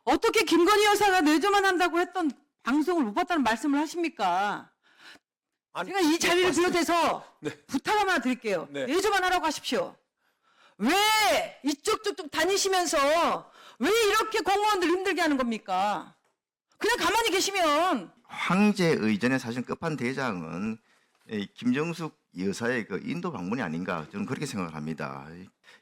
어떻게 김건희 여사가 내조만 한다고 했던 방송을 못 봤다는 말씀을 하십니까? 아니, 제가 이 자리를 봤어요. 비롯해서 네. 부탁 하나 드릴게요. 네. 내조만 하라고 하십시오. 왜 이쪽 저쪽 다니시면서 왜 이렇게 공무원들 힘들게 하는 겁니까? 그냥 가만히 계시면 황제 의전의 사실 끝판대장은 이 김정숙 여사의 그 인도 방문이 아닌가 저는 그렇게 생각을 합니다.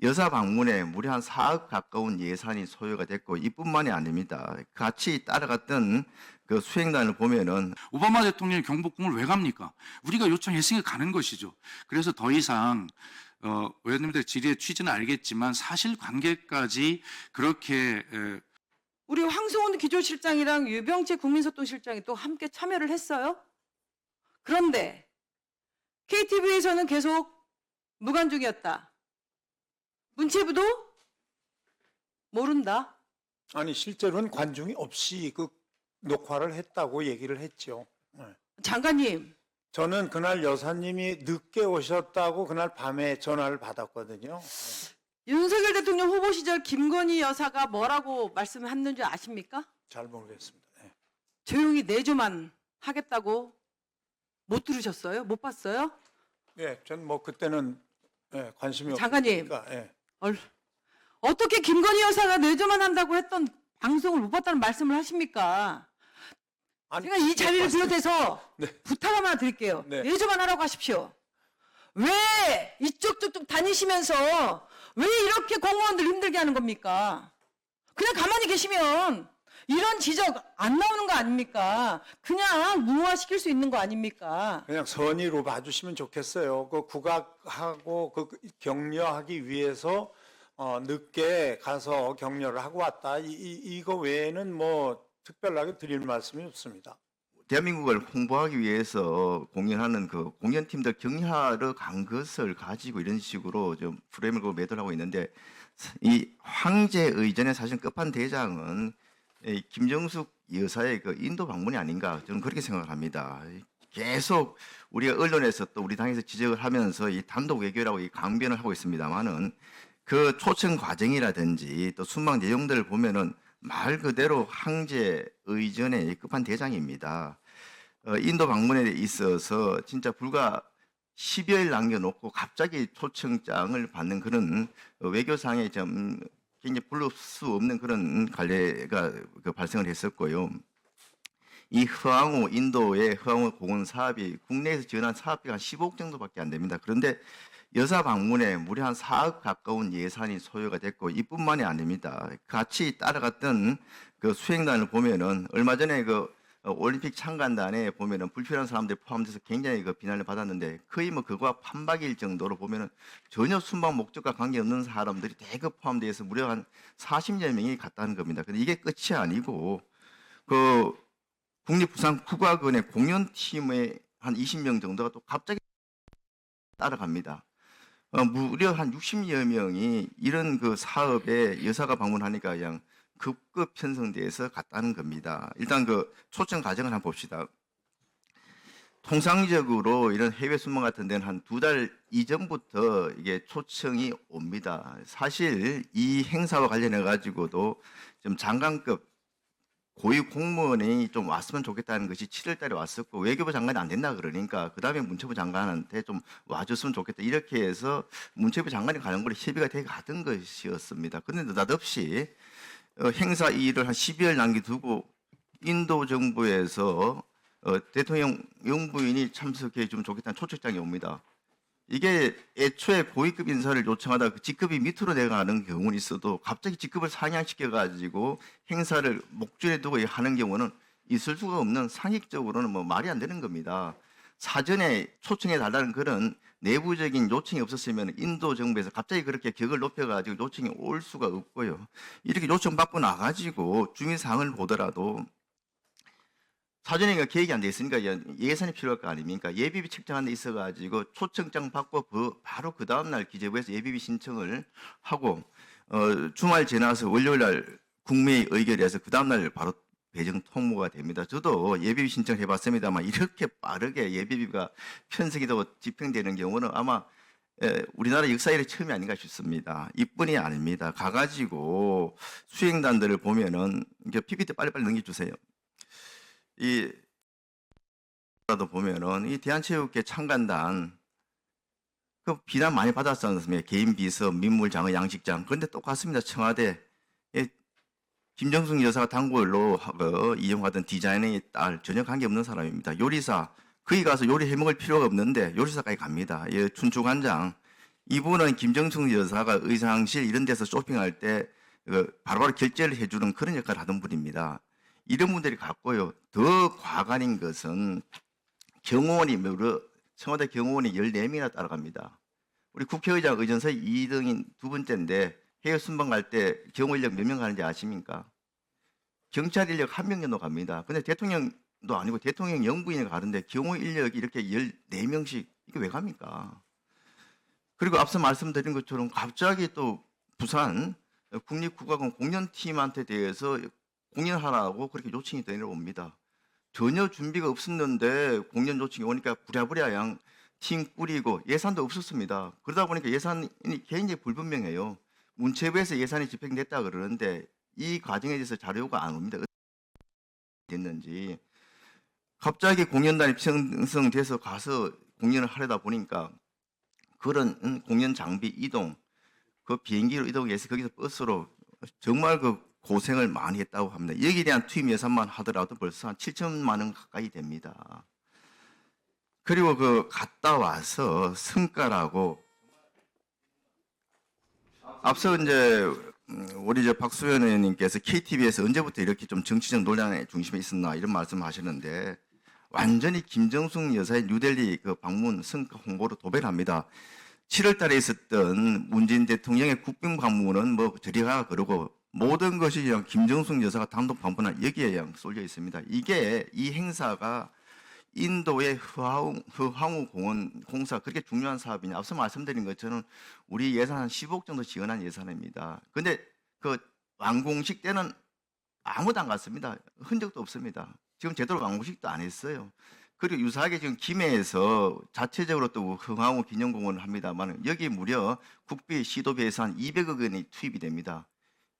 여사 방문에 무려 한 4억 가까운 예산이 소요가 됐고 이뿐만이 아닙니다. 같이 따라갔던 그 수행단을 보면은 오바마 대통령이 경복궁을 왜 갑니까? 우리가 요청했으니까 가는 것이죠. 그래서 더 이상 의원님들 질의의 취지는 알겠지만 사실관계까지 그렇게 우리 황송훈 기조실장이랑 유병재 국민소통실장이 또 함께 참여를 했어요. 그런데 KTV에서는 계속 무관중이었다. 문체부도 모른다. 아니 실제로는 관중이 없이 그 녹화를 했다고 얘기를 했죠. 네. 장관님, 저는 그날 여사님이 늦게 오셨다고 그날 밤에 전화를 받았거든요. 윤석열 대통령 후보 시절 김건희 여사가 뭐라고 말씀했는지 아십니까? 잘 모르겠습니다. 네. 조용히 내조만 하겠다고 못 들으셨어요? 못 봤어요? 네, 전 뭐 그때는 네, 관심이 장관님. 없으니까. 네. 어떻게 김건희 여사가 내조만 한다고 했던 방송을 못 봤다는 말씀을 하십니까? 아니, 제가 이 자리를 봤어요. 비롯해서 네. 부탁 하나 드릴게요. 네. 내조만 하라고 하십시오. 왜 이쪽 저쪽 다니시면서 왜 이렇게 공무원들 힘들게 하는 겁니까? 그냥 가만히 계시면 이런 지적 안 나오는 거 아닙니까? 그냥 무효화시킬 수 있는 거 아닙니까? 그냥 선의로 봐주시면 좋겠어요. 그 국악하고 그 격려하기 위해서 늦게 가서 격려를 하고 왔다. 이거 외에는 뭐 특별하게 드릴 말씀이 없습니다. 대한민국을 홍보하기 위해서 공연하는 그 공연팀들 격려하러 간 것을 가지고 이런 식으로 좀 프레임을 매도를 하고 있는데 이 황제 의전의 사실 끝판대장은 이 김정숙 여사의 그 인도 방문이 아닌가 저는 그렇게 생각을 합니다. 계속 우리가 언론에서 또 우리 당에서 지적을 하면서 이 단독 외교라고 이 강변을 하고 있습니다만은 그 초청 과정이라든지 또 순방 내용들을 보면은 말 그대로 황제 의전의 끝판대장입니다. 인도 방문에 있어서 진짜 불과 10여일 남겨놓고 갑자기 초청장을 받는 그런 외교상의 좀 굉장히 부를 수 없는 그런 관례가 발생을 했었고요. 이 허황우 인도의 허황우 공원 사업이 국내에서 지원한 사업비가 한 15억 정도밖에 안 됩니다. 그런데 여사 방문에 무려 한 4억 가까운 예산이 소요가 됐고 이뿐만이 아닙니다. 같이 따라갔던 그 수행단을 보면은 얼마 전에 그 올림픽 참관단에 보면은 불필요한 사람들 포함돼서 굉장히 그 비난을 받았는데 거의 뭐 그거와 판박일 정도로 보면은 전혀 순방 목적과 관계없는 사람들이 대거 포함돼서 무려 한 40여 명이 갔다는 겁니다. 근데 이게 끝이 아니고 그 국립부산국악원의 공연팀의 한 20명 정도가 또 갑자기 따라갑니다. 무려 한 60여 명이 이런 그 사업에 여사가 방문하니까 그냥 급급 편성돼서 갔다는 겁니다. 일단 그 초청 과정을 한번 봅시다. 통상적으로 이런 해외 순방 같은 데는 한 2달 이전부터 이게 초청이 옵니다. 사실 이 행사와 관련해 가지고도 좀 장관급 고위 공무원이 좀 왔으면 좋겠다는 것이 7월 달에 왔었고 외교부 장관이 안 된다 그러니까 그 다음에 문체부 장관한테 좀 와줬으면 좋겠다 이렇게 해서 문체부 장관이 가는 걸로 협의가 돼 가던 것이었습니다. 그런데 느닷없이 행사 일을 한 12월 남겨두고 인도 정부에서 대통령 영부인이 참석해 주면 좋겠다는 초청장이 옵니다. 이게 애초에 고위급 인사를 요청하다 그 직급이 밑으로 내려가는 경우는 있어도 갑자기 직급을 상향시켜 가지고 행사를 목줄에 두고 하는 경우는 있을 수가 없는 상식적으로는 뭐 말이 안 되는 겁니다. 사전에 초청해 달라는 그런 내부적인 요청이 없었으면 인도 정부에서 갑자기 그렇게 격을 높여 가지고 요청이 올 수가 없고요. 이렇게 요청 받고 나 가지고 중요 사항을 보더라도 사전에 계획이 안 돼 있으니까 예산이 필요할 거 아닙니까? 예비비 책정하는 데 있어가지고 초청장 받고 바로 그 다음날 기재부에서 예비비 신청을 하고 주말 지나서 월요일날 국무회의 의결해서 그 다음날 바로 배정 통보가 됩니다. 저도 예비비 신청을 해봤습니다만 이렇게 빠르게 예비비가 편성이 되고 집행되는 경우는 아마 우리나라 역사 일에 처음이 아닌가 싶습니다. 이뿐이 아닙니다. 가가지고 수행단들을 보면은 이게 PPT 빨리빨리 넘겨주세요. 라도 보면은 이 대한체육회 창간단 그 비난 많이 받았지 않습니까? 개인 비서, 민물장어, 양식장. 그런데 똑같습니다. 청와대 김정숙 여사가 단골로 이용하던 디자이너의 딸 전혀 관계없는 사람입니다. 요리사 거기 가서 요리해 먹을 필요가 없는데 요리사까지 갑니다. 춘추관장 이분은 김정숙 여사가 의상실 이런 데서 쇼핑할 때 바로바로 결제를 해주는 그런 역할을 하던 분입니다. 이런 분들이 갔고요. 더 과관인 것은 경호원이 청와대 경호원이 14명이나 따라갑니다. 우리 국회의장 의전서 2등인 두 번째인데 해외 순방 갈 때 경호 인력 몇 명 가는지 아십니까? 경찰 인력 1명 정도 갑니다. 근데 대통령도 아니고 대통령 영부인이 가는데 경호 인력이 이렇게 14명씩 이게 왜 갑니까? 그리고 앞서 말씀드린 것처럼 갑자기 또 부산 국립국가공 공연팀한테 대해서 공연하라고 그렇게 요청이 내려옵니다. 전혀 준비가 없었는데 공연 요청이 오니까 부랴부랴 양 팀 꾸리고 예산도 없었습니다. 그러다 보니까 예산이 굉장히 불분명해요. 문체부에서 예산이 집행됐다 그러는데 이 과정에 대해서 자료 요구가 안 옵니다. 어떻게 됐는지. 갑자기 공연단이 편성돼서 가서 공연을 하려다 보니까 그런 공연 장비 이동, 그 비행기로 이동해서 거기서 버스로 정말 그 고생을 많이 했다고 합니다. 여기에 대한 투입 예산만 하더라도 벌써 한 7천만 원 가까이 됩니다. 그리고 그 갔다 와서 성과라고 앞서 이제 우리 박수현 의원님께서 KTV에서 언제부터 이렇게 좀 정치적 논란의 중심에 있었나 이런 말씀하시는데 완전히 김정숙 여사의 뉴델리 그 방문 성과 홍보로 도배를 합니다. 7월 달에 있었던 문재인 대통령의 국빈 방문은 뭐 저리 가 그러고 모든 것이 그냥 김정숙 여사가 단독 방문한 여기에 그냥 쏠려 있습니다. 이게 이 행사가 인도의 흐황후 공원 공사 그렇게 중요한 사업이냐. 앞서 말씀드린 것처럼 우리 예산 한 15억 정도 지원한 예산입니다. 근데 그 완공식 때는 아무도 안 갔습니다. 흔적도 없습니다. 지금 제대로 완공식도 안 했어요. 그리고 유사하게 지금 김해에서 자체적으로 또 흐황후 기념공원을 합니다만 여기 무려 국비 시도비 예산 200억 원이 투입이 됩니다.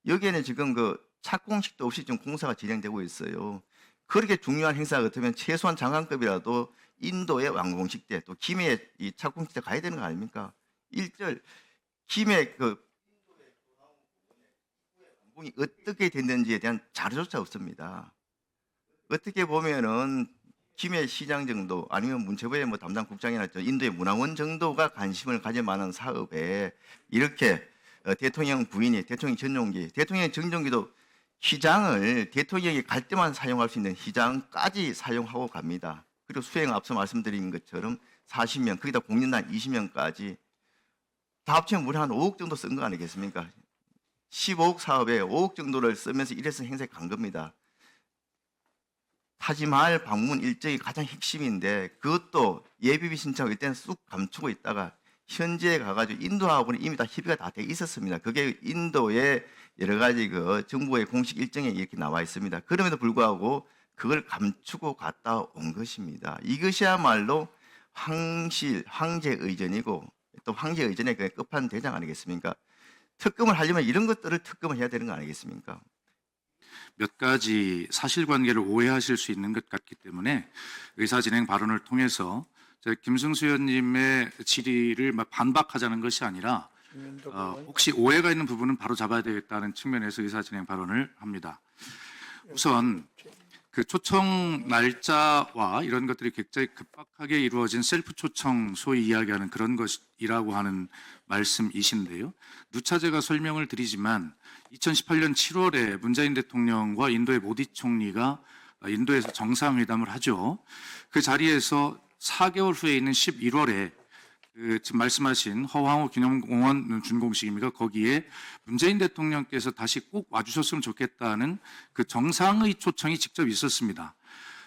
여기에는 지금 그 착공식도 없이 지금 공사가 진행되고 있어요. 그렇게 중요한 행사 같으면 최소한 장관급이라도 인도의 완공식 때 또 김해 이 착공식 때 가야 되는 거 아닙니까? 1절 김해 그 완공이 어떻게 됐는지에 대한 자료조차 없습니다. 어떻게 보면은 김해 시장 정도 아니면 문체부의 뭐 담당 국장이나 인도의 문화원 정도가 관심을 가질 만한 사업에 이렇게 대통령 부인이 대통령 전용기, 대통령 전용기도 휘장을 대통령이 갈 때만 사용할 수 있는 휘장까지 사용하고 갑니다. 그리고 수행 앞서 말씀드린 것처럼 40명, 거기다 공연단 20명까지 다 합치면 무려 한 5억 정도 쓴 거 아니겠습니까? 15억 사업에 5억 정도를 쓰면서 이래서 행사에 간 겁니다. 타지마할 방문 일정이 가장 핵심인데 그것도 예비비 신청할 때는 쑥 감추고 있다가 현지에 가가지고 인도하고는 이미 다 협의가 다 돼 있었습니다. 그게 인도의 여러 가지 그 정부의 공식 일정에 이렇게 나와 있습니다. 그럼에도 불구하고 그걸 감추고 갔다 온 것입니다. 이것이야말로 황제 의전이고 또 황제 의전의 그 끝판대장 아니겠습니까? 특검을 하려면 이런 것들을 특검을 해야 되는 거 아니겠습니까? 몇 가지 사실관계를 오해하실 수 있는 것 같기 때문에 의사진행 발언을 통해서 김승수 의원님의 질의를 반박하자는 것이 아니라 혹시 오해가 있는 부분은 바로 잡아야 되겠다는 측면에서 의사진행 발언을 합니다. 우선 그 초청 날짜와 이런 것들이 굉장히 급박하게 이루어진 셀프 초청 소위 이야기하는 그런 것이라고 하는 말씀이신데요. 누차 제가 설명을 드리지만 2018년 7월에 문재인 대통령과 인도의 모디 총리가 인도에서 정상회담을 하죠. 그 자리에서 4개월 후에 있는 11월에 지금 말씀하신 허황후 기념공원 준공식입니까? 거기에 문재인 대통령께서 다시 꼭 와주셨으면 좋겠다는 그 정상의 초청이 직접 있었습니다.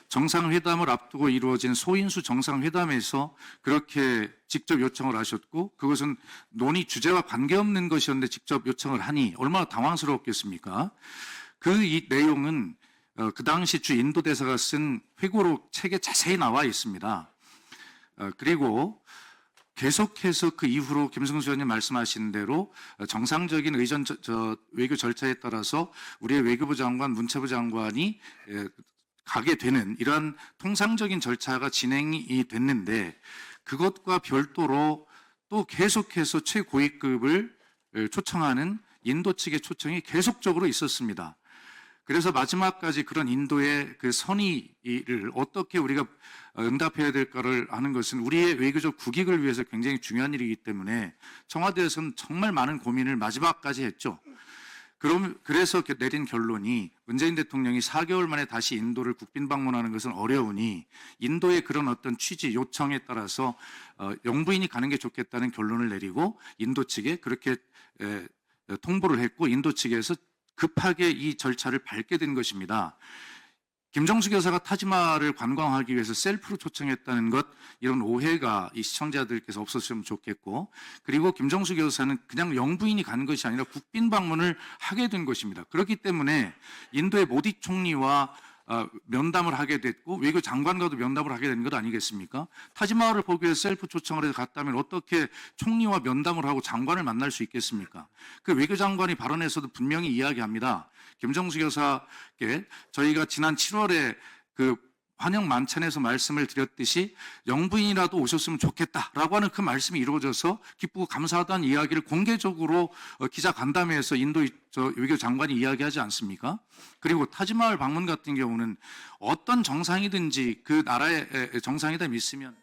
정상회담을 앞두고 이루어진 소인수 정상회담에서 그렇게 직접 요청을 하셨고 그것은 논의 주제와 관계없는 것이었는데 직접 요청을 하니 얼마나 당황스러웠겠습니까? 이 내용은 그 당시 주 인도 대사가 쓴 회고록 책에 자세히 나와 있습니다. 그리고 계속해서 그 이후로 김승수 의원님 말씀하신 대로 정상적인 의전 외교 절차에 따라서 우리의 외교부 장관, 문체부 장관이 가게 되는 이러한 통상적인 절차가 진행이 됐는데 그것과 별도로 또 계속해서 최고위급을 초청하는 인도 측의 초청이 계속적으로 있었습니다. 그래서 마지막까지 그런 인도의 그 선의를 어떻게 우리가 응답해야 될까를 하는 것은 우리의 외교적 국익을 위해서 굉장히 중요한 일이기 때문에 청와대에서는 정말 많은 고민을 마지막까지 했죠. 그래서 내린 결론이 문재인 대통령이 4개월 만에 다시 인도를 국빈 방문하는 것은 어려우니 인도의 그런 어떤 취지, 요청에 따라서 영부인이 가는 게 좋겠다는 결론을 내리고 인도 측에 그렇게 통보를 했고 인도 측에서 급하게 이 절차를 밟게 된 것입니다. 김정숙 여사가 타지마할을 관광하기 위해서 셀프로 초청했다는 것, 이런 오해가 이 시청자들께서 없었으면 좋겠고, 그리고 김정숙 여사는 그냥 영부인이 가는 것이 아니라 국빈 방문을 하게 된 것입니다. 그렇기 때문에 인도의 모디 총리와 면담을 하게 됐고 외교 장관과도 면담을 하게 된 것 아니겠습니까? 타지마할을 보기 위해서 셀프 초청을 해서 갔다면 어떻게 총리와 면담을 하고 장관을 만날 수 있겠습니까? 그 외교장관이 발언에서도 분명히 이야기합니다. 김정숙 여사께 저희가 지난 7월에 그 환영 만찬에서 말씀을 드렸듯이 영부인이라도 오셨으면 좋겠다라고 하는 그 말씀이 이루어져서 기쁘고 감사하다는 이야기를 공개적으로 기자 간담회에서 인도 외교 장관이 이야기하지 않습니까? 그리고 타지마할 방문 같은 경우는 어떤 정상이든지 그 나라의 정상이다 믿으면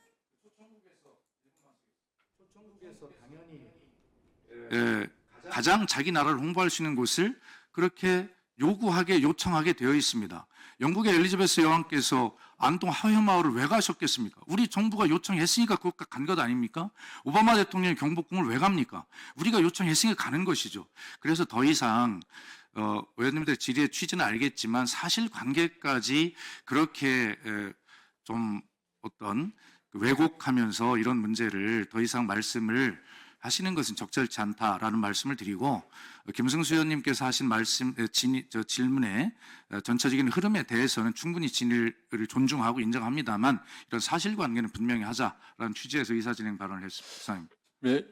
가장 자기 나라를 홍보할 수 있는 곳을 그렇게 요청하게 되어 있습니다. 영국의 엘리자베스 여왕께서 안동 하회마을을 왜 가셨겠습니까? 우리 정부가 요청했으니까 그것 간 것 아닙니까? 오바마 대통령이 경복궁을 왜 갑니까? 우리가 요청했으니까 가는 것이죠. 그래서 더 이상 의원님들 질의의 취지는 알겠지만 사실관계까지 그렇게 좀 어떤 왜곡하면서 이런 문제를 더 이상 말씀을 하시는 것은 적절치 않다라는 말씀을 드리고 김승수 의원님께서 하신 질문의 전체적인 흐름에 대해서는 충분히 진위를 존중하고 인정합니다만 이런 사실관계는 분명히 하자라는 취지에서 의사진행 발언을 했습니다. 네,